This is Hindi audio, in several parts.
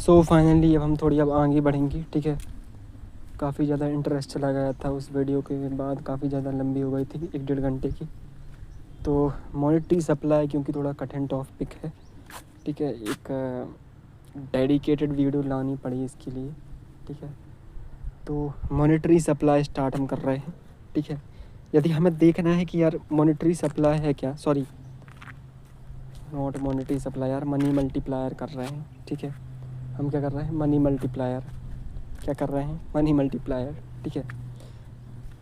सो फाइनली अब हम थोड़ी अब आगे बढ़ेंगे, ठीक है। काफ़ी ज़्यादा इंटरेस्ट चला गया था उस वीडियो के बाद, काफ़ी ज़्यादा लंबी हो गई थी 1-1.5 घंटे की। तो मॉनेटरी सप्लाई क्योंकि थोड़ा कठिन टॉपिक है, ठीक है, एक डेडिकेटेड वीडियो लानी पड़ी इसके लिए, ठीक है। तो मॉनेटरी सप्लाई स्टार्ट हम कर रहे हैं, ठीक है। यदि हमें देखना है कि यार मॉनेटरी सप्लाई है क्या, सॉरी नॉट मॉनेटरी सप्लाई यार, मनी मल्टीप्लायर कर रहे हैं, ठीक है। हम क्या कर रहे हैं, मनी मल्टीप्लायर, क्या कर रहे हैं, मनी मल्टीप्लायर, ठीक है,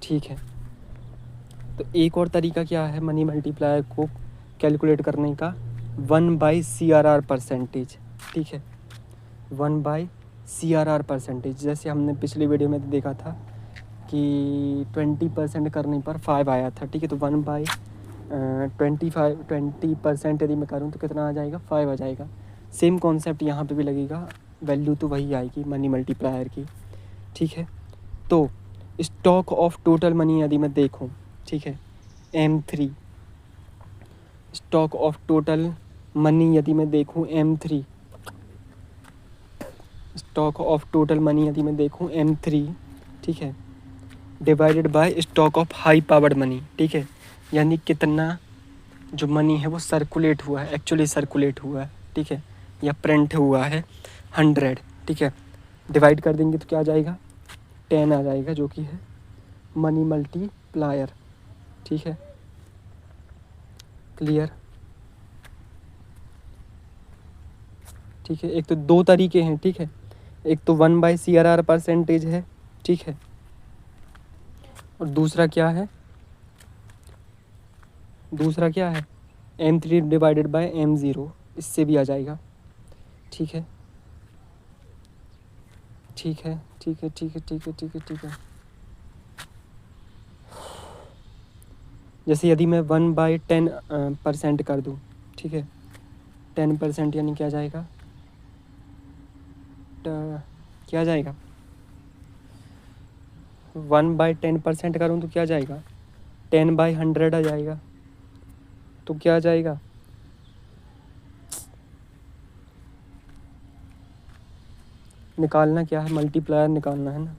ठीक है। तो एक और तरीका क्या है मनी मल्टीप्लायर को कैलकुलेट करने का, 1/CRR परसेंटेज, ठीक है, 1/CRR परसेंटेज। जैसे हमने पिछली वीडियो में देखा था कि 20% करने पर 5 आया था, ठीक है। तो 20% यदि मैं करूँ तो कितना आ जाएगा, 5 आ जाएगा। सेम कॉन्सेप्ट यहाँ पे भी लगेगा, वैल्यू तो वही आएगी मनी मल्टीप्लायर की, ठीक है। तो स्टॉक ऑफ टोटल मनी यदि मैं देखूँ, ठीक है, M3, stock of total money यदि मैं देखूँ M3, stock of total money यदि मैं देखूँ M3, ठीक है, divided by stock of high powered money, ठीक है। यानी कितना जो मनी है वो सर्कुलेट हुआ है, एक्चुअली सर्कुलेट हुआ है, ठीक है, या प्रिंट हुआ है 100, ठीक है। डिवाइड कर देंगे तो क्या आ जाएगा, 10 आ जाएगा, जो कि है मनी मल्टीप्लायर, ठीक है, क्लियर, ठीक है। एक तो 2 तरीके हैं, ठीक है, एक तो 1/CRR परसेंटेज है, ठीक है, और दूसरा क्या है, दूसरा क्या है M3 डिवाइडेड बाय M0, इससे भी आ जाएगा, ठीक है, ठीक है, ठीक है, ठीक है, ठीक है, ठीक है, ठीक है। जैसे यदि मैं 1/10% कर दूँ, ठीक है, 10% यानी क्या जाएगा, क्या जाएगा, 1/10% करूँ तो क्या जाएगा, 10/100 आ जाएगा। तो क्या जाएगा, निकालना क्या है, मल्टीप्लायर निकालना है ना,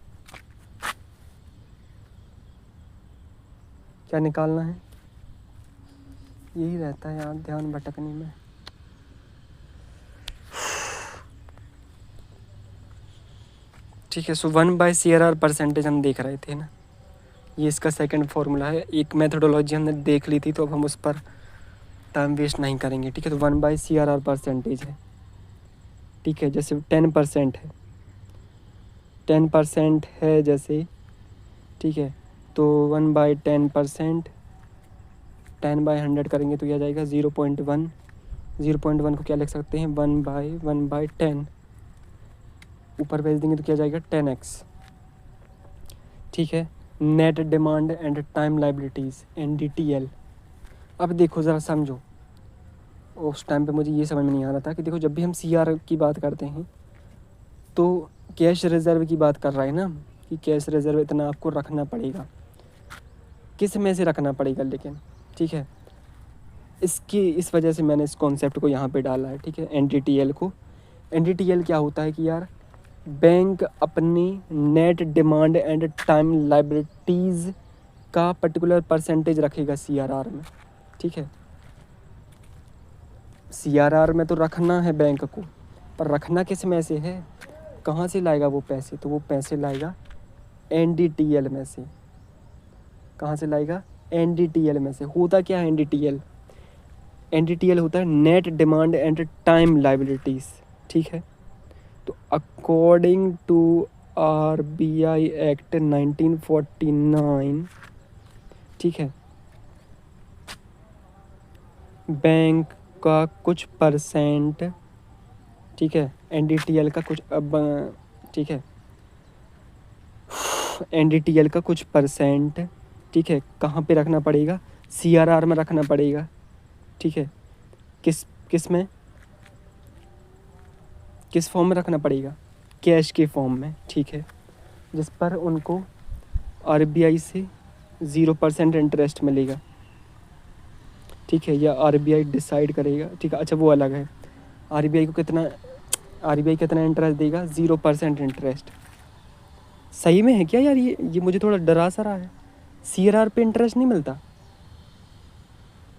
क्या निकालना है, यही रहता है यार ध्यान भटकने में। ठीक है, सो 1/CRR परसेंटेज हम देख रहे थे ना, ये इसका सेकंड फॉर्मूला है। एक मेथोडोलॉजी हमने देख ली थी तो अब हम उस पर टाइम वेस्ट नहीं करेंगे, ठीक है। तो 1/CRR परसेंटेज है, ठीक है। जैसे 10% है, 10% है जैसे, ठीक है, तो 1/10%, 10/100 करेंगे तो क्या जाएगा 0.1, 0.1 को क्या लिख सकते हैं 1/10, ऊपर भेज देंगे तो क्या जाएगा 10x, ठीक है। Net demand and time liabilities NDTL। अब देखो ज़रा समझो, उस टाइम पे मुझे ये समझ में नहीं आ रहा था कि देखो जब भी हम CR की बात करते हैं तो कैश रिज़र्व की बात कर रहे हैं ना, कि कैश रिज़र्व इतना आपको रखना पड़ेगा, किस में से रखना पड़ेगा लेकिन, ठीक है। इस वजह से मैंने इस कॉन्सेप्ट को यहाँ पे डाला है, ठीक है, NDTL को। NDTL क्या होता है कि यार बैंक अपनी net demand and time liabilities का पर्टिकुलर परसेंटेज रखेगा CRR में, ठीक है। CRR में तो रखना है बैंक को, पर रखना किस में से है, कहाँ से लाएगा वो पैसे, तो वो पैसे लाएगा NDTL में से। कहाँ से लाएगा, NDTL में से। होता क्या है NDTL होता है net demand and time liabilities, ठीक है। तो अकॉर्डिंग टू RBI एक्ट 1949, ठीक है, बैंक का कुछ परसेंट, ठीक है, NDTL का कुछ ठीक है, NDTL का कुछ परसेंट, ठीक है, कहाँ पे रखना पड़ेगा, CRR में रखना पड़ेगा, ठीक है। किस किस में, किस फॉर्म में रखना पड़ेगा, कैश के फॉर्म में, ठीक है, जिस पर उनको RBI से 0% इंटरेस्ट मिलेगा, ठीक है, या RBI डिसाइड करेगा, ठीक है। अच्छा वो अलग है, RBI को कितना, आरबीआई कितना इंटरेस्ट देगा? 0% इंटरेस्ट। सही में है क्या यार? ये मुझे थोड़ा डरा सा रहा है। सीआरआर पे इंटरेस्ट नहीं मिलता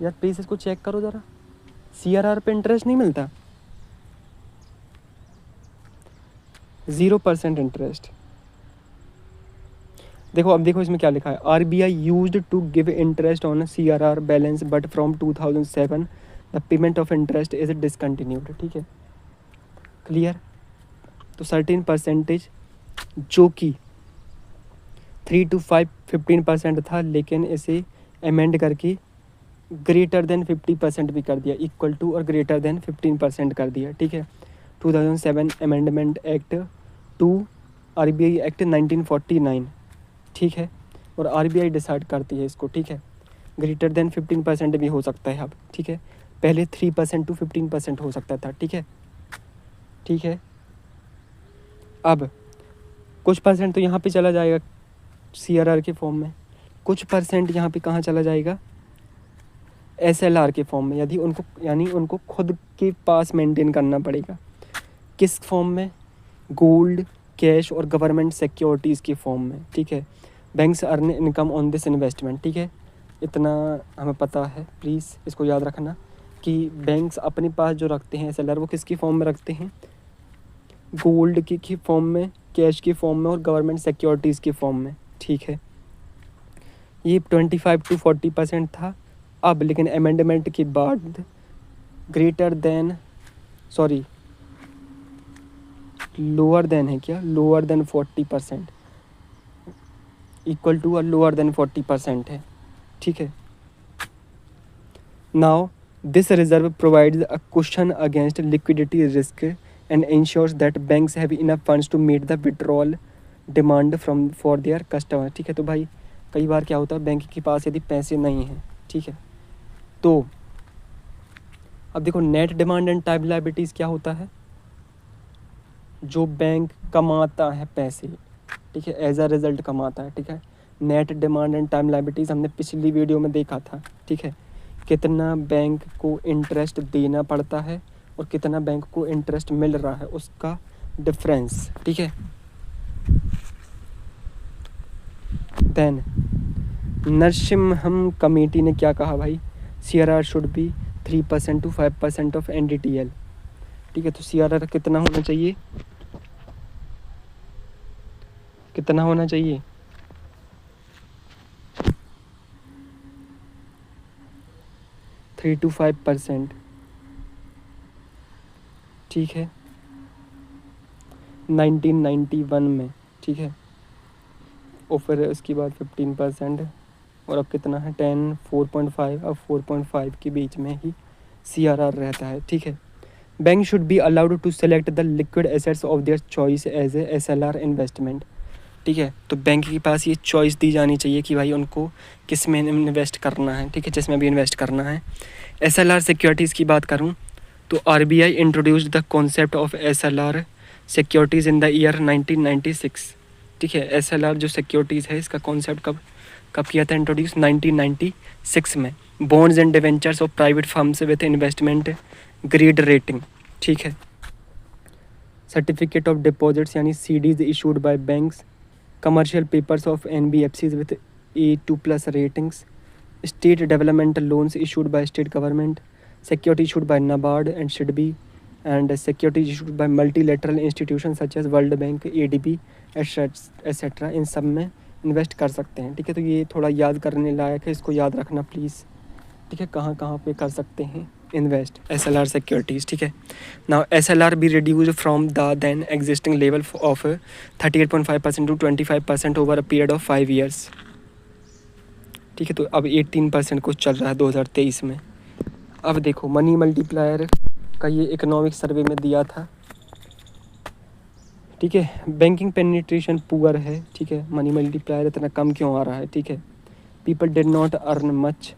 यार? प्लीज़ इसको चेक करो ज़रा, सीआरआर पे इंटरेस्ट नहीं मिलता? 0% इंटरेस्ट। देखो, अब देखो इसमें क्या लिखा है, RBI used to give interest on CRR balance but from 2007 the payment of interest is discontinued. ठीक है, क्लियर? तो 13% जो कि 3 to 5 15% था, लेकिन इसे अमेंड करके ग्रेटर देन 50% भी कर दिया, इक्वल टू और ग्रेटर देन 15% कर दिया। ठीक है, 2007 अमेंडमेंट एक्ट 2 आरबीआई एक्ट 1949। ठीक है, और आरबीआई डिसाइड करती है इसको। ठीक है, ग्रेटर देन 15% भी हो सकता है अब। ठीक है, पहले 3% to 15% हो सकता था। ठीक है, ठीक है। अब कुछ परसेंट तो यहाँ पे चला जाएगा सीआरआर के फॉर्म में, कुछ परसेंट यहाँ पे कहाँ चला जाएगा? एसएलआर के फॉर्म में। यदि उनको यानी उनको खुद के पास मेंटेन करना पड़ेगा। किस फॉर्म में? गोल्ड, कैश और गवर्नमेंट सिक्योरिटीज़ के फॉर्म में। ठीक है, banks earn income on this investment. ठीक है, इतना हमें पता है, प्लीज़ इसको याद रखना कि बैंक्स अपने पास जो रखते हैं एसएलआर, वो किसकी फॉर्म में रखते हैं? गोल्ड की फॉर्म में, कैश की फॉर्म में और गवर्नमेंट सिक्योरिटीज़ की फॉर्म में। ठीक है, ये 25 to 40% था अब, लेकिन अमेंडमेंट के बाद greater than, sorry lower than है क्या? लोअर देन 40%, इक्वल टू और लोअर देन 40% है। ठीक है, now this reserve provides a cushion against liquidity risk and ensures that banks have enough funds to meet the withdrawal demand from for their customer. ठीक है, तो भाई कई बार क्या होता है, बैंक के पास यदि पैसे नहीं हैं, ठीक है, तो अब देखो net demand and time liabilities क्या होता है? जो बैंक कमाता है पैसे, ठीक है, एज अ रिजल्ट कमाता है। ठीक है, net demand and time liabilities हमने पिछली वीडियो में देखा था। ठीक है, कितना बैंक को इंटरेस्ट देना पड़ता है और कितना बैंक को इंटरेस्ट मिल रहा है, उसका डिफरेंस। ठीक है, देन नरसिम्हम कमेटी ने क्या कहा भाई? CRR should be 3% to 5% of NDTL. ठीक है, तो सीआरआर कितना होना चाहिए? कितना होना चाहिए? 3 to 5%। ठीक है, 1991 में। ठीक है, और फिर उसके बाद 15%, और अब कितना है? 10, 4.5। अब 4.5 के बीच में ही सीआरआर रहता है। ठीक है, bank should be allowed to select the liquid assets of their choice as a SLR investment. ठीक है, तो बैंक के पास ये चॉइस दी जानी चाहिए कि भाई उनको किस में इन्वेस्ट करना है। ठीक है, जिसमें भी इन्वेस्ट करना है। एसएलआर सिक्योरिटीज़ की बात करूँ तो RBI introduced the concept of SLR securities in the year 1996। ठीक है, एसएलआर जो सिक्योरिटीज़ है, इसका कॉन्सेप्ट कब कब किया था इंट्रोड्यूस? 1996 में। Bonds and debentures of private firms with investment grade rating. ठीक है, सर्टिफिकेट ऑफ डिपॉजिट्स यानी CDs issued by banks, commercial papers of NBFCs with A2+ ratings, state development loans issued by state government, security issued by NABARD and SIDBI, and securities issued by multilateral institution such as World Bank, ADB etcetera. इन सब में इन्वेस्ट कर सकते हैं। ठीक है, तो ये थोड़ा याद करने लायक है, इसको याद रखना प्लीज़। ठीक है, कहाँ कहाँ पे कर सकते हैं इन्वेस्ट एसएलआर सिक्योरिटीज़। ठीक है, now SLR be reduced from the then existing level of 38.5% to 25% over a period of 5 years। ठीक है, तो अब 18% कुछ चल रहा है 2023 में। अब देखो मनी मल्टीप्लायर का ये इकोनॉमिक सर्वे में दिया था। ठीक है, बैंकिंग पेनिट्रेशन पुअर है। ठीक है, मनी मल्टीप्लायर इतना कम क्यों आ रहा है? ठीक है, people did not earn much,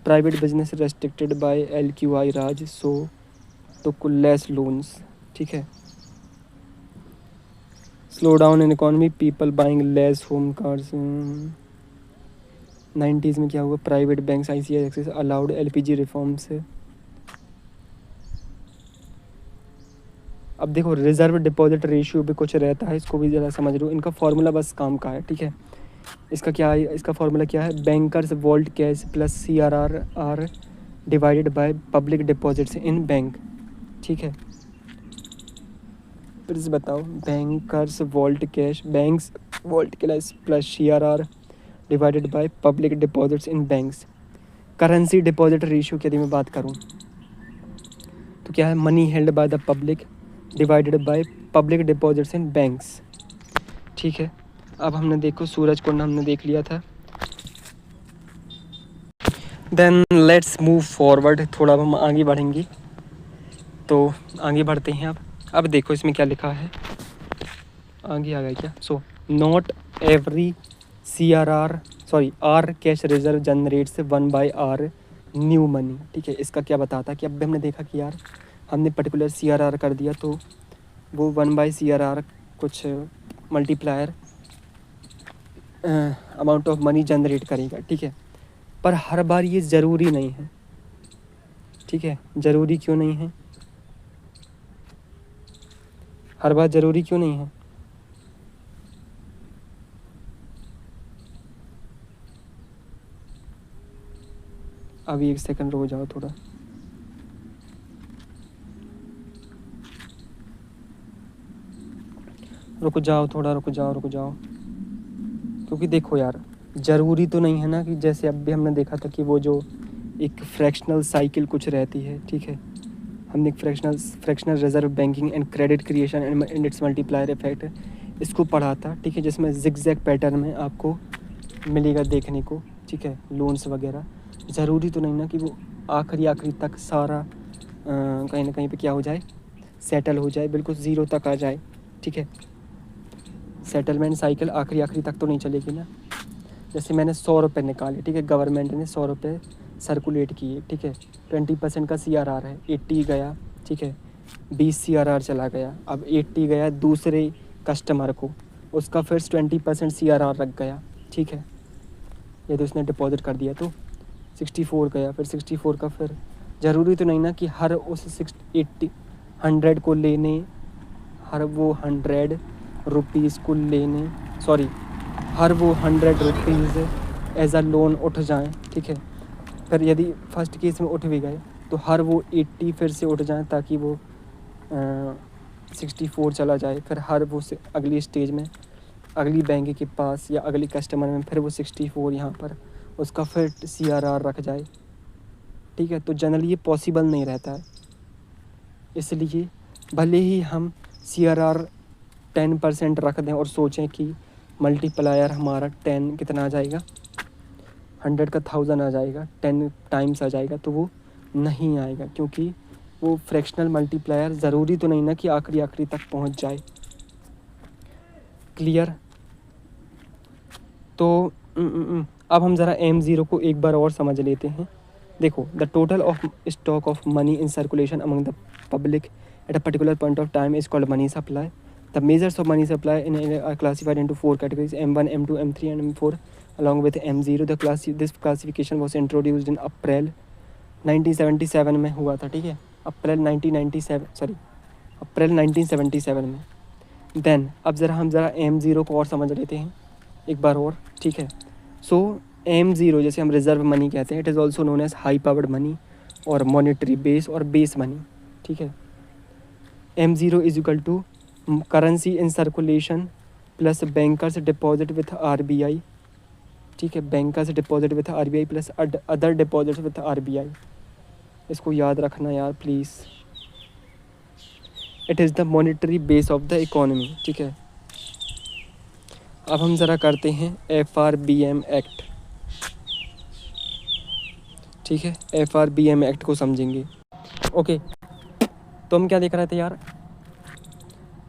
private business restricted by LQI raj, so तो लेस लोन्स। ठीक है, slow down in economy, people buying less home cars. 90s में क्या हुआ? Private banks ICICI access allowed LPG reforms. अब देखो रिज़र्व डिपॉजिट रेशियो भी कुछ रहता है, इसको भी ज़रा समझ लो। इनका फार्मूला बस काम का है, ठीक है। इसका क्या है, इसका फार्मूला क्या है, bankers vault cash plus CRR are divided by public deposits in bank, ठीक है। फिर से बताओ, bankers vault cash, banks vault cash plus CRR divided by public deposits in banks. Currency deposit ratio की यदि मैं बात करूँ तो क्या है, money held by the public divided by public deposits in banks, ठीक है। अब हमने देखो सूरज कुंड हमने देख लिया था। देन लेट्स मूव फॉरवर्ड, थोड़ा अब हम आगे बढ़ेंगे, तो आगे बढ़ते हैं। अब देखो इसमें क्या लिखा है, आगे आ गया क्या। So not every r cash reserve generates 1/r new money, ठीक है। इसका क्या बताता है कि अब भी हमने देखा कि यार हमने पर्टिकुलर CRR कर दिया तो वो 1/CRR कुछ multiplier amount of money generate करेगा, ठीक है। पर हर बार ये ज़रूरी नहीं है, ठीक है। ज़रूरी क्यों नहीं है, हर बार ज़रूरी क्यों नहीं है। अभी एक सेकंड रुक जाओ थोड़ा, रुक जाओ थोड़ा, रुक जाओ, क्योंकि देखो यार ज़रूरी तो नहीं है ना कि जैसे अब भी हमने देखा था कि वो जो एक फ्रैक्शनल साइकिल कुछ रहती है, ठीक है। हमने एक fractional reserve banking and credit creation and it's multiplier effect इसको पढ़ा था, ठीक है, जिसमें जिगजैग पैटर्न में आपको मिलेगा देखने को, ठीक है, लोन्स वगैरह। ज़रूरी तो नहीं ना कि वो आखिरी तक सारा कहीं ना कहीं पे क्या हो जाए, सेटल हो जाए, बिल्कुल ज़ीरो तक आ जाए, ठीक है। सेटलमेंट साइकिल आखिरी तक तो नहीं चलेगी ना। जैसे मैंने 100 रुपये निकाले, ठीक है, गवर्नमेंट ने 100 रुपये सर्कुलेट किए, ठीक है। 20% का CRR है, 80 गया, ठीक है। 20 CRR चला गया, अब 80 गया दूसरे कस्टमर को, उसका फिर 20% CRR रख गया, ठीक है। यदि उसने डिपॉजिट कर दिया तो 64 गया, फिर 64 का फिर ज़रूरी तो नहीं ना कि हर उस 100 को लेने, हर वो 100 रुपीज़ को लेने, हर वो 100 रुपीज़ एज अ लोन उठ जाएं, ठीक है। फिर यदि फर्स्ट केस में उठ भी गए तो हर वो 80 फिर से उठ जाएं ताकि वो 64 चला जाए, फिर हर वो से अगली स्टेज में अगली बैंक के पास या अगली कस्टमर में फिर वो 64 यहाँ पर उसका फिर CRR रख जाए, ठीक है। तो जनरली ये पॉसिबल नहीं रहता है, इसलिए भले ही हम CRR 10% रख दें और सोचें कि मल्टीप्लायर हमारा 10 कितना आ जाएगा, 100 का 1000 आ जाएगा, 10 टाइम्स आ जाएगा, तो वो नहीं आएगा, क्योंकि वो फ्रैक्शनल मल्टीप्लायर ज़रूरी तो नहीं ना कि आखिरी तक पहुंच जाए। क्लियर। तो अब हम ज़रा M0 को एक बार और समझ लेते हैं। देखो, the total of stock of money in circulation among the public at a particular point of time is called money supply. The measures of money supply in are classified into 4 categories, M1, M2, M3 and M4 along with M0. This classification was introduced in April 1977 में हुआ था, ठीक है। अप्रैल 1977 में। देन अब हम ज़रा M0 को और समझ लेते हैं एक बार और, ठीक है। सो M0 जैसे हम रिजर्व मनी कहते हैं, it is also known as high powered money और मॉनेटरी बेस और बेस मनी, ठीक है। M0 is equal to currency in circulation plus bankers deposit with RBI, ठीक है। Bankers deposit with RBI plus other deposit with RBI, इसको याद रखना यार please. It is the monetary base of the economy, ठीक है। अब हम ज़रा करते हैं FRBM एक्ट, ठीक है। FRBM एक्ट को समझेंगे। ओके, तो हम क्या देख रहे थे यार,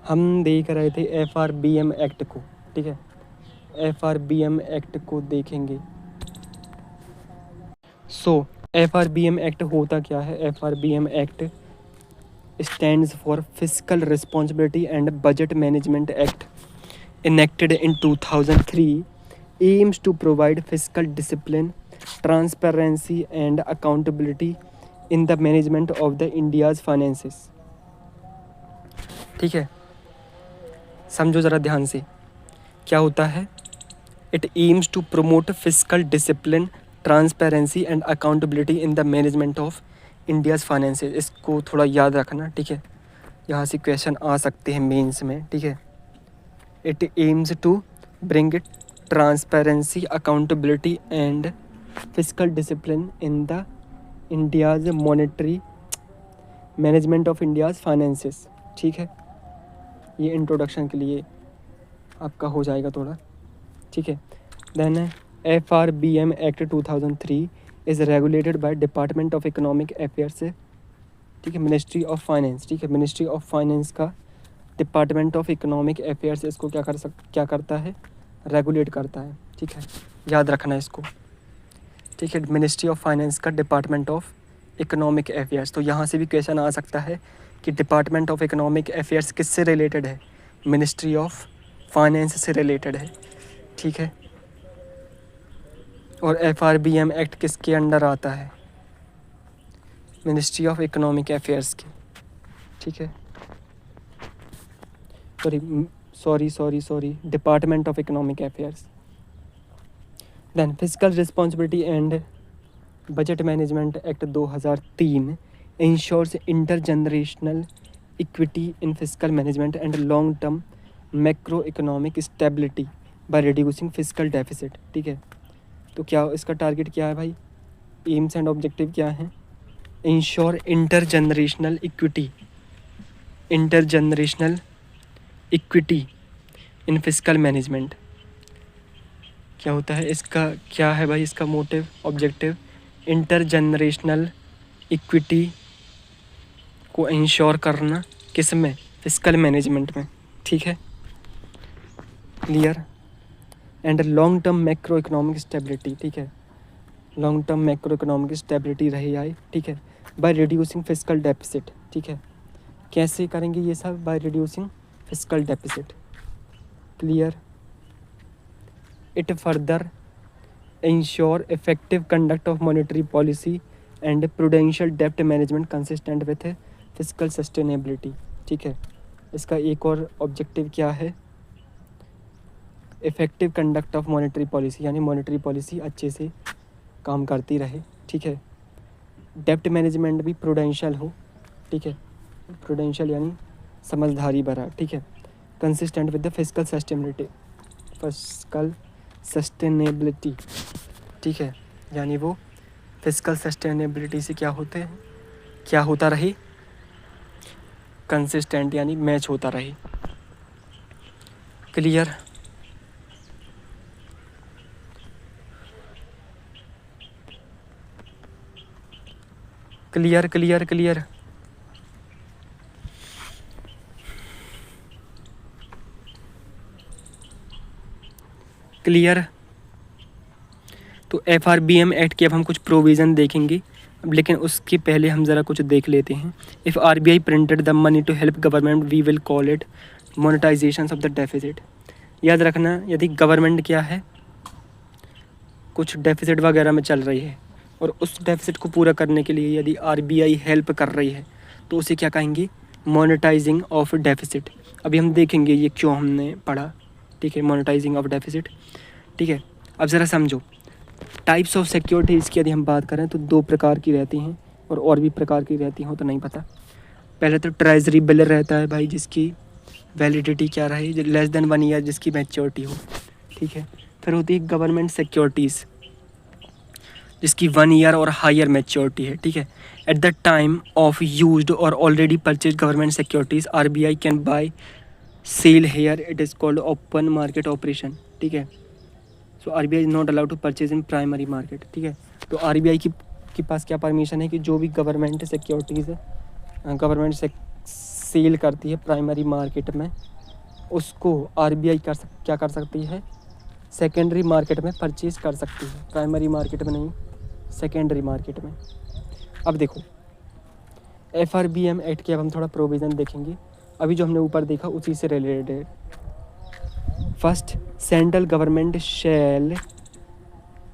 हम देख रहे थे FRBM एक्ट को, ठीक है। FRBM एक्ट को देखेंगे। सो FRBM एक्ट होता क्या है। FRBM act stands for fiscal responsibility and budget management act enacted in 2003 aims to provide fiscal discipline, transparency and accountability in the management of the India's finances. ठीक है, समझो ज़रा ध्यान से क्या होता है। It aims to promote fiscal discipline, transparency and accountability in the management of India's finances. इसको थोड़ा याद रखना, ठीक है, यहाँ से क्वेश्चन आ सकते हैं मेंस में, ठीक है। It aims to bring transparency, accountability and fiscal discipline in the India's monetary management of India's finances, ठीक है। ये इंट्रोडक्शन के लिए आपका हो जाएगा थोड़ा, ठीक है। Then FRBM act 2003 is regulated by department of economic affairs, ठीक है, मिनिस्ट्री ऑफ फाइनेंस, ठीक है। मिनिस्ट्री ऑफ फाइनेंस का डिपार्टमेंट ऑफ इकोनॉमिक अफेयर्स इसको क्या करता है, रेगुलेट करता है, ठीक है, याद रखना इसको, ठीक है। मिनिस्ट्री ऑफ फाइनेंस का डिपार्टमेंट ऑफ इकोनॉमिक अफेयर्स। तो यहाँ से भी क्वेश्चन आ सकता है कि डिपार्टमेंट ऑफ इकोनॉमिक अफेयर्स किससे रिलेटेड है, मिनिस्ट्री ऑफ फाइनेंस से रिलेटेड है, ठीक है। और FRBM एक्ट किसके अंडर आता है, मिनिस्ट्री ऑफ इकोनॉमिक अफेयर्स के, ठीक है। Sorry department of economic affairs. Then physical responsibility and budget management act 2003 ensures intergenerational equity in physical management and long term macro economic stability by reducing physical deficit, ठीक है। तो क्या इसका टारगेट क्या है भाई, एम्स एंड ऑब्जेक्टिव क्या है, ensure intergenerational equity in physical management. क्या होता है इसका, क्या है भाई इसका मोटिव, ऑब्जेक्टिव, इंटरजनरेशनल इक्विटी को इंश्योर करना, किस में, फिजिकल मैनेजमेंट में, ठीक है, clear. And long term macro economic stability, ठीक है, long term macro economic stability रही आए, ठीक है, बाय रिड्यूसिंग फिजिकल डेफिसिट, ठीक है। कैसे करेंगे ये सब, by reducing physical deficit, clear. It further ensure effective conduct of monetary policy and prudential डेप्ट management consistent with physical sustainability, ठीक है। इसका एक और ऑब्जेक्टिव क्या है, effective conduct of monetary policy, यानी मॉनेटरी पॉलिसी अच्छे से काम करती रहे, ठीक है। डेप्ट मैनेजमेंट भी प्रूडेंशियल हो, ठीक है, प्रूडेंशियल यानी समझदारी भरा, ठीक है। Consistent with the physical sustainability, ठीक है, यानी वो फिजिकल सस्टेनेबिलिटी से क्या होता रहे, कंसिस्टेंट यानी मैच होता रहे, clear. Clear clear clear clear. तो FRBM एक्ट के अब हम कुछ प्रोविज़न देखेंगे, अब लेकिन उसके पहले हम ज़रा कुछ देख लेते हैं। If RBI printed the money to help government we will call it monetization of the deficit. याद रखना, यदि गवर्नमेंट क्या है, कुछ डेफिसिट वगैरह में चल रही है और उस डेफिसिट को पूरा करने के लिए यदि RBI हेल्प कर रही है तो उसे क्या कहेंगे, मोनेटाइजिंग ऑफ डेफिसिट। अभी हम देखेंगे ये क्यों हमने पढ़ा, ठीक है, मोनेटाइजिंग ऑफ डेफिसिट, ठीक है। अब ज़रा समझो, टाइप्स ऑफ सिक्योरिटीज़ की यदि हम बात करें तो 2 प्रकार की रहती हैं और भी प्रकार की रहती हों तो नहीं पता। पहले तो ट्रेजरी बिल रहता है भाई, जिसकी वैलिडिटी क्या रहे, लेस देन 1 ईयर जिसकी मैच्योरिटी हो, ठीक है। फिर होती है गवर्नमेंट सिक्योरिटीज़ जिसकी 1 ईयर और हायर मैच्योरिटी है, ठीक है। At the time of used और already purchase government securities RBI can buy sell here, it is called open market operation, ठीक है। So RBI is not allowed to purchase in primary market, ठीक है। तो RBI के पास क्या परमिशन है कि जो भी गवर्नमेंट सिक्योरिटीज़ है, गवर्नमेंट सेल करती है प्राइमरी मार्केट में, उसको RBI क्या कर सकती है, सेकेंडरी मार्केट में परचेज़ कर सकती है, प्राइमरी मार्केट में नहीं, सेकेंडरी मार्केट में। अब देखो FRBM एक्ट के अब हम थोड़ा प्रोविज़न देखेंगे, अभी जो हमने ऊपर देखा उसी से रिलेटेड है। First, central government shall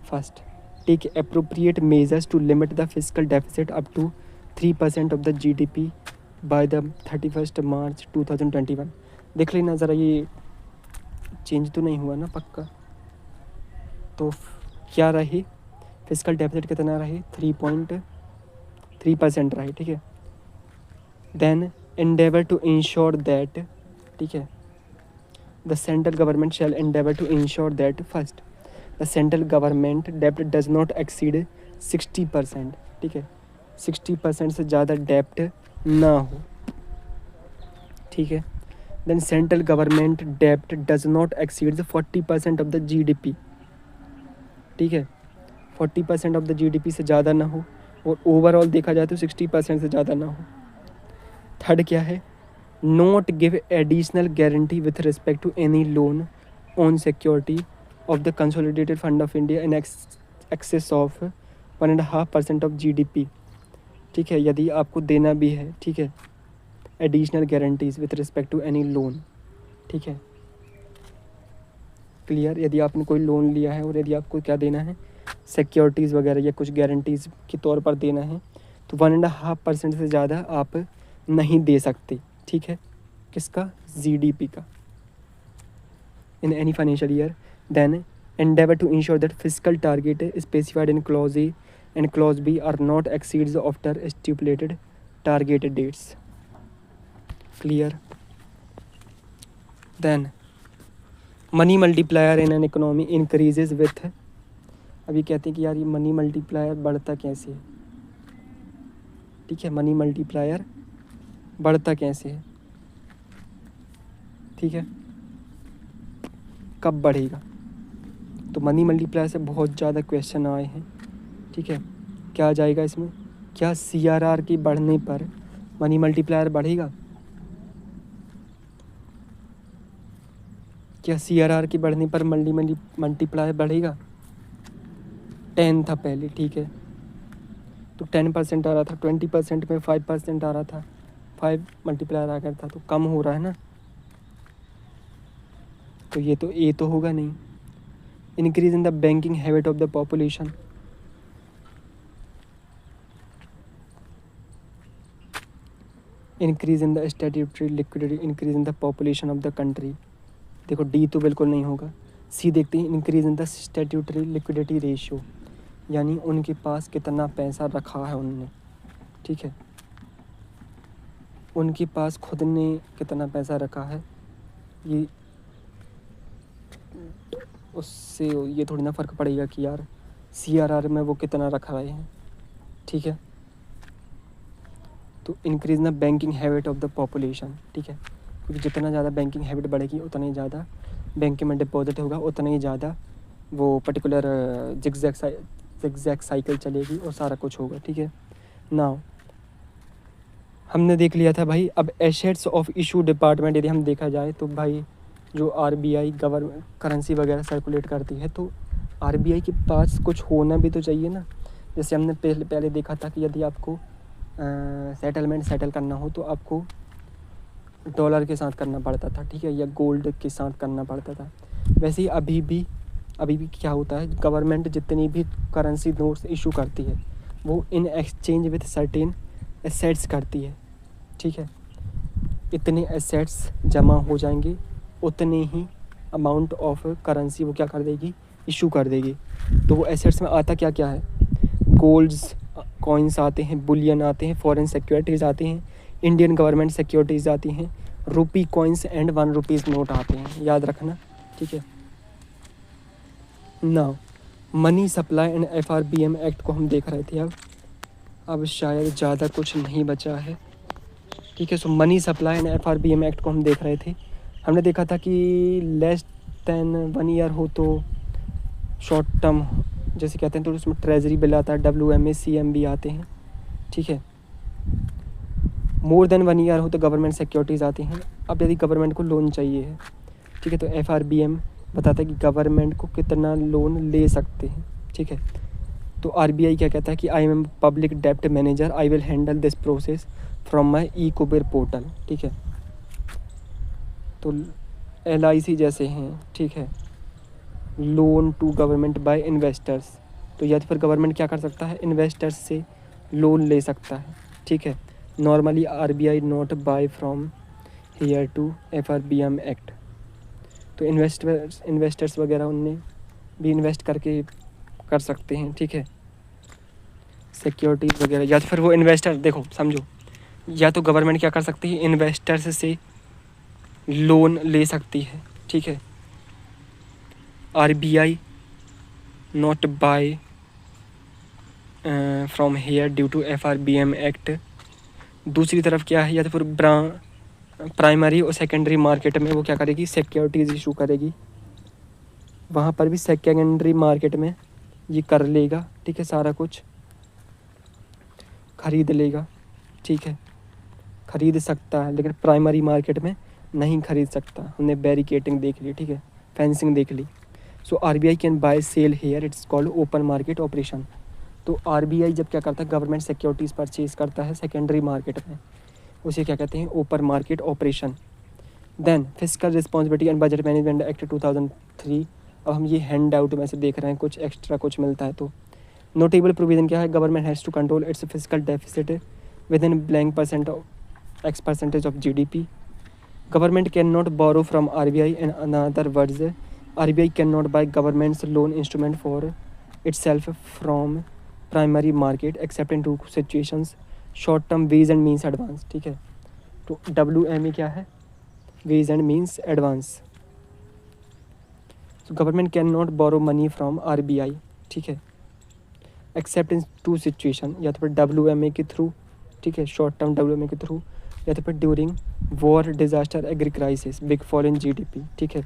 first take appropriate measures to limit the fiscal deficit up to 3% of the GDP by the 31 March 2021। देख लेना ज़रा, ये चेंज तो नहीं हुआ ना पक्का। तो क्या रही, फिजिकल डेफिसिट कितना रही, 3.3% रही, ठीक है। Then endeavor to ensure that, ठीक है, the central government shall endeavor to ensure that first the central government debt does not exceed 60%, ठीक है, 60% से ज़्यादा डेप्ट ना हो, ठीक है। देन सेंट्रल गवर्नमेंट डेप्ट does not exceed 40% of the GDP, ठीक है, 40% ऑफ द GDP से ज़्यादा ना हो, और ओवरऑल देखा जाए तो 60% से ज़्यादा ना हो। थर्ड क्या है, not give additional guarantee with respect to any loan on security of the consolidated fund of India in excess of 1.5% of GDP, ठीक है। यदि आपको देना भी है, ठीक है, additional guarantees with respect to any loan, ठीक है, क्लियर। यदि आपने कोई लोन लिया है और यदि आपको क्या देना है, सिक्योरिटीज़ वगैरह या कुछ गारंटीज़ के तौर पर देना है, तो 1.5% से ज़्यादा आप नहीं दे सकते, ठीक है। किसका, GDP का, in any financial year. Then endeavor to ensure that fiscal target specified in clause A and clause B are not exceeds after stipulated target dates, clear। then money multiplier in an economy increases with, अभी कहते हैं कि यार ये मनी मल्टीप्लायर बढ़ता कैसे है, ठीक है, मनी मल्टीप्लायर बढ़ता कैसे है, ठीक है, कब बढ़ेगा। तो मनी मल्टीप्लायर से बहुत ज़्यादा क्वेश्चन आए हैं, ठीक है। क्या आ जाएगा इसमें, क्या CRR की बढ़ने पर मनी मल्टीप्लायर बढ़ेगा, क्या CRR की बढ़ने पर मल्टीप्लायर बढ़ेगा। 10 था पहले, ठीक है, तो 10% आ रहा था, 20% में 5% आ रहा था, 5 मल्टीप्लायर आ गया था, तो कम हो रहा है ना, तो ये तो ए तो होगा नहीं। Increase in the banking habit of the population, increase in the statutory liquidity, increase in the population of the country, देखो डी तो बिल्कुल नहीं होगा। सी देखते हैं, increase in the statutory liquidity ratio, यानी उनके पास कितना पैसा रखा है उनने, ठीक है, उनके पास खुद ने कितना पैसा रखा है, ये उससे ये थोड़ी ना फ़र्क पड़ेगा कि यार CRR में वो कितना रख रहे हैं, ठीक है। तो increase in the banking habit of the population, ठीक है, क्योंकि जितना ज़्यादा बैंकिंग हैबिट बढ़ेगी उतना ही ज़्यादा बैंक में डिपॉजिट होगा, उतना ही ज़्यादा वो पर्टिकुलर जिगजैग साइकिल चलेगी और सारा कुछ होगा, ठीक है। नाउ हमने देख लिया था भाई, अब एसेट्स ऑफ इशू डिपार्टमेंट यदि हम देखा जाए तो भाई जो RBI गवर्नमेंट करेंसी वगैरह सर्कुलेट करती है, तो RBI के पास कुछ होना भी तो चाहिए ना। जैसे हमने पहले देखा था कि यदि आपको सेटल करना हो तो आपको डॉलर के साथ करना पड़ता था, ठीक है, या गोल्ड के साथ करना पड़ता था। वैसे ही अभी भी क्या होता है, गवर्नमेंट जितनी भी करेंसी नोट्स इशू करती है वो in exchange with certain assets करती है, ठीक है। इतने एसेट्स जमा हो जाएंगे, उतने ही अमाउंट ऑफ करेंसी वो क्या कर देगी, इशू कर देगी। तो वो एसेट्स में आता क्या क्या है, गोल्ड्स कॉइन्स आते हैं, बुलियन आते हैं, फॉरेन सिक्योरिटीज़ आते हैं, इंडियन गवर्नमेंट सिक्योरिटीज़ आती हैं, rupee coins and 1 rupees note आते हैं, याद रखना, ठीक है। Now money supply and FRBM act को हम देख रहे थे, अब शायद ज़्यादा कुछ नहीं बचा है, ठीक है। So money supply and FRBM act को हम देख रहे थे। हमने देखा था कि लेस दैन 1 ईयर हो तो शॉर्ट टर्म जैसे कहते हैं, तो उसमें ट्रेजरी बिल आता है, WMA CMB आते हैं, ठीक है। मोर देन 1 ईयर हो तो गवर्नमेंट सिक्योरिटीज़ आती हैं। अब यदि गवर्नमेंट को लोन चाहिए है, ठीक है, तो FRBM बताता है कि गवर्नमेंट को कितना लोन ले सकते हैं, ठीक है। तो RBI क्या कहता है कि आई एम पब्लिक डेप्ट manager, I will handle this process from my e-Kuber portal, ठीक है। तो LIC जैसे हैं, ठीक है, loan to government by investors, तो या तो फिर गवर्नमेंट क्या कर सकता है, इन्वेस्टर्स से लोन ले सकता है, ठीक है। Normally RBI not buy from here to FRBM act. तो इन्वेस्टर्स वगैरह उनने भी इन्वेस्ट करके कर सकते हैं, ठीक है, सिक्योरिटीज़ वगैरह। या तो फिर वो इन्वेस्टर, देखो समझो, या तो गवर्नमेंट क्या कर सकती है, इन्वेस्टर्स से लोन ले सकती है, ठीक है, RBI not buy from here due to FRBM act. दूसरी तरफ क्या है, या तो फिर प्राइमरी और सेकेंडरी मार्केट में वो क्या करेगी, सिक्योरिटीज़ इशू करेगी। वहाँ पर भी सेकेंडरी मार्केट में ये कर लेगा, ठीक है, सारा कुछ खरीद लेगा, ठीक है, खरीद सकता है, लेकिन प्राइमरी मार्केट में नहीं खरीद सकता। हमने बैरिकेटिंग देख ली, ठीक है, फेंसिंग देख ली। So RBI can buy sell here, it's called open market operation. तो RBI जब क्या करता है, गवर्नमेंट सिक्योरिटीज़ परचेज करता है सेकेंडरी मार्केट में, उसे क्या कहते हैं, open market operation. Then fiscal responsibility and budget management act 2003। अब हम ये हैंड आउट में से देख रहे हैं, कुछ एक्स्ट्रा कुछ मिलता है। तो नोटेबल प्रोविजन क्या है, government has to control its fiscal deficit within blank % of GDP. Government cannot borrow from RBI. In other words, RBI cannot buy government's loan instrument for itself from primary market except in two situations: short term V's and means advance, ठीक है। तो WMA क्या है, V's and means advance। So government cannot borrow money from RBI, ठीक है, एक्सेप्ट इन टू सिचुएशन, या तो फिर WMA के थ्रू, ठीक है, शॉर्ट टर्म WMA के थ्रू, या तो फिर during war, disaster, agri crisis, big fall in GDP, ठीक है।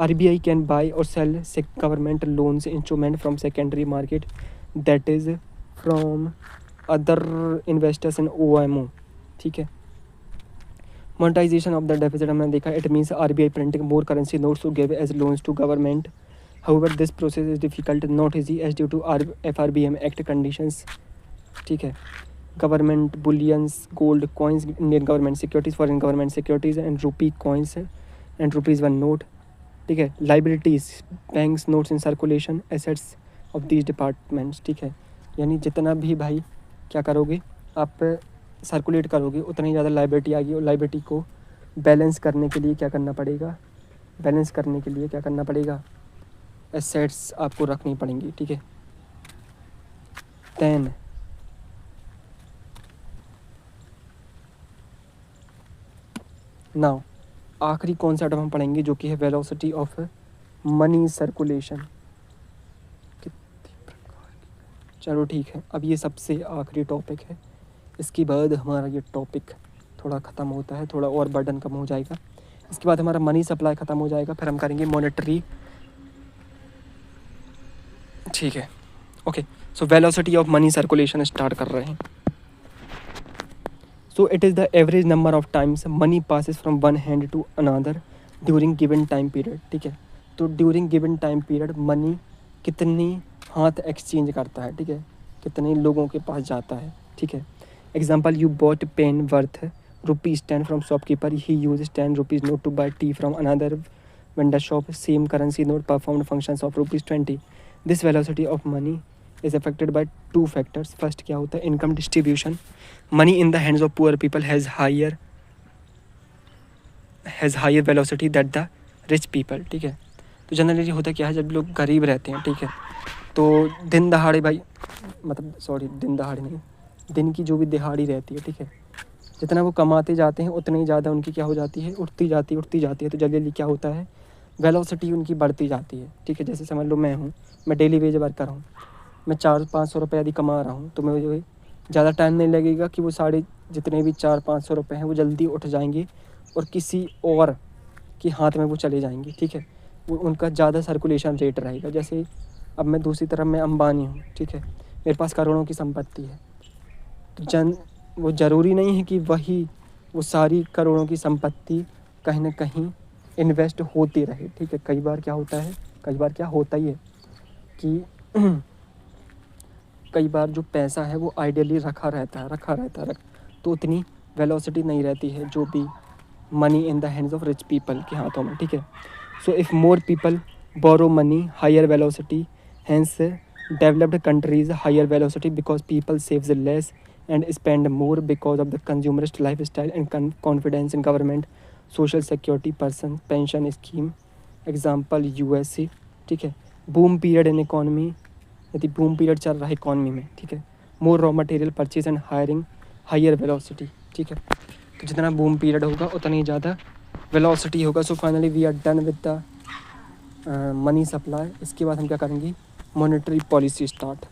RBI कैन बाय और sell government loans instrument from secondary market, that is from other investors in OMO, ठीक है। मोनेटाइजेशन ऑफ द डेफिसिट हमने देखा, it means RBI printing more currency notes to give as loans to government. However, this process is difficult, not easy, as due to FRBM Act conditions, ठीक है। Government bullions, gold coins, Indian government securities, foreign government securities and rupee coins and ₹1 note, ठीक है। Liabilities, banks notes in circulation, assets of these departments, ठीक है। यानी जितना भी भाई क्या करोगे आप सर्कुलेट करोगे, उतना ही ज़्यादा लाइबिलिटी आएगी, और लाइबिलिटी को बैलेंस करने के लिए क्या करना पड़ेगा, बैलेंस करने के लिए क्या करना पड़ेगा, एसेट्स आपको रखनी पड़ेंगी, ठीक है। देन नाउ आखिरी कॉन्सेप्ट हम पढ़ेंगे, जो कि है वेलोसिटी ऑफ मनी सर्कुलेशन। चलो ठीक है, अब ये सबसे आखिरी टॉपिक है, इसके बाद हमारा ये टॉपिक थोड़ा ख़त्म होता है, थोड़ा और बर्डन कम हो जाएगा। इसके बाद हमारा मनी सप्लाई ख़त्म हो जाएगा, फिर हम करेंगे मॉनेटरी, ठीक है। Okay, so velocity of money circulation start कर रहे हैं। So it is the average number of times money passes from one hand to another during given time period, ठीक है। तो during given time period money कितनी हाथ एक्सचेंज करता है, ठीक है, कितने लोगों के पास जाता है, ठीक है। Example, you bought pen worth ₹10 from shopkeeper, he use ₹10 note to buy tea from another vendor shop, same currency note performed functions of ₹20। This velocity of money is affected by 2 factors. First क्या होता है, income distribution. Money in the hands of poor people has higher velocity that the rich people, ठीक है। तो जनरली होता क्या है, जब लोग गरीब रहते हैं, ठीक है, तो दिन दहाड़े भाई, मतलब सॉरी दिन दहाड़े नहीं, दिन की जो भी दिहाड़ी रहती है, ठीक है, जितना वो कमाते जाते हैं उतनी ज़्यादा उनकी क्या हो जाती है, उठती जाती है। तो जल्दी जल्दी क्या होता है, वेलोसिटी उनकी बढ़ती जाती है, ठीक है। जैसे समझ लो मैं डेली वेज वर्कर हूँ, मैं 400-500 रुपये यदि कमा रहा हूँ, तो मैं जो है ज़्यादा टाइम नहीं लगेगा कि वो साढ़े जितने भी 400-500 रुपये हैं वो जल्दी उठ जाएंगे और किसी और के हाथ में वो चले जाएंगे, ठीक है। वो उनका ज़्यादा सर्कुलेशन रेट रहेगा। जैसे अब मैं दूसरी तरफ मैं अंबानी हूँ, ठीक है, मेरे पास करोड़ों की संपत्ति है, तो वो ज़रूरी नहीं है कि वो सारी करोड़ों की संपत्ति कहीं ना कहीं इन्वेस्ट होती रहे, ठीक है। कई बार क्या होता ही है कि कई बार जो पैसा है वो आइडियली रखा रहता है, तो उतनी वेलोसिटी नहीं रहती है जो भी money in the hands of rich people के हाथों में, ठीक है। So if more people borrow money, higher velocity, hence developed countries higher velocity because people saves less and spend more because of the consumerist lifestyle and confidence in government, social security, pension scheme. Example USA, ठीक है. बूम पीरियड इन इकॉनमी, यदि बूम पीरियड चल रहा है इकॉनमी में, ठीक है. More raw material purchase and hiring, higher velocity, ठीक है. तो जितना बूम पीरियड होगा उतना ही ज़्यादा वेलोसिटी होगा. So finally we are done with the money supply. इसके बाद हम क्या करेंगे, मॉनेटरी पॉलिसी स्टार्ट.